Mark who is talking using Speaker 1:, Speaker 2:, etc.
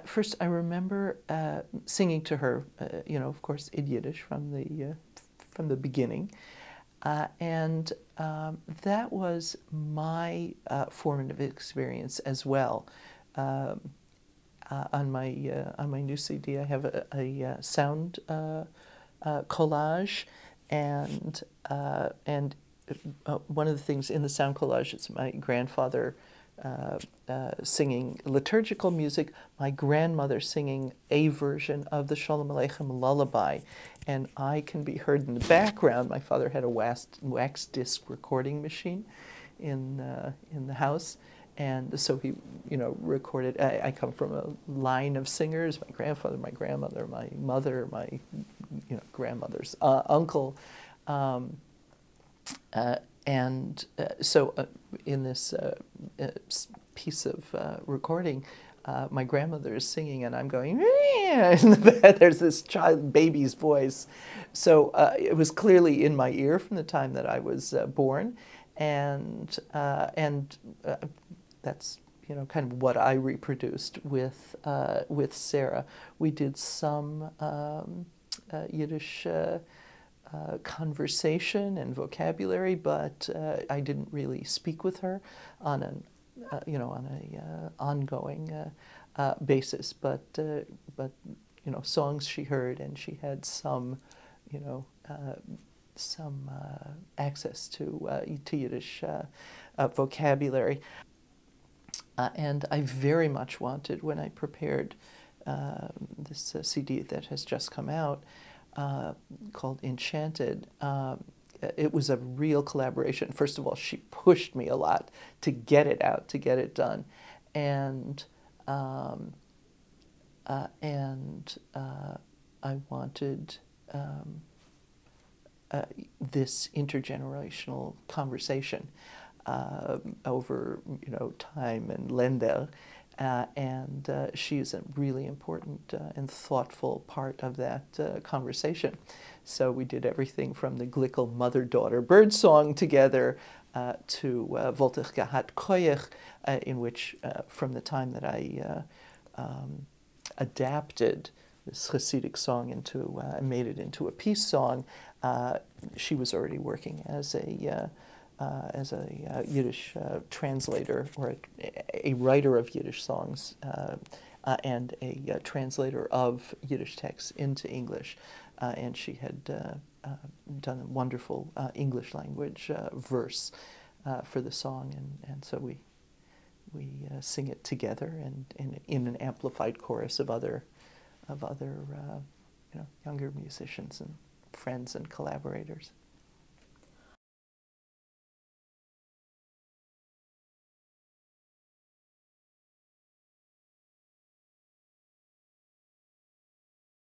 Speaker 1: First, I remember singing to her, of course, in Yiddish from the beginning, and that was my formative experience as well. On my new CD, I have a sound collage, and one of the things in the sound collage is my grandfather singing liturgical music, my grandmother singing a version of the Shalom Aleichem lullaby, and I can be heard in the background. My father had a wax disc recording machine in the house, and so he, recorded. I come from a line of singers: my grandfather, my grandmother, my mother, my, grandmother's uncle. So in this piece of recording, my grandmother is singing, and I'm going, in the back. There's this baby's voice. So it was clearly in my ear from the time that I was born, and that's kind of what I reproduced with Sarah. We did some Yiddish conversation and vocabulary, but I didn't really speak with her on an ongoing basis. But songs she heard, and she had some access to Yiddish vocabulary. And I very much wanted, when I prepared this CD that has just come out, called Enchanted. It was a real collaboration. First of all, she pushed me a lot to get it out, to get it done, and I wanted this intergenerational conversation over time and Lender. And she is a really important and thoughtful part of that conversation. So we did everything from the Glickel mother-daughter bird song together to Voltich Gehat Koyach, in which from the time that I adapted this Hasidic song made it into a peace song, she was already working as a Yiddish translator, or a writer of Yiddish songs, and a translator of Yiddish texts into English. And she had done a wonderful English language verse for the song, and so we sing it together, and in an amplified chorus of other younger musicians and friends and collaborators.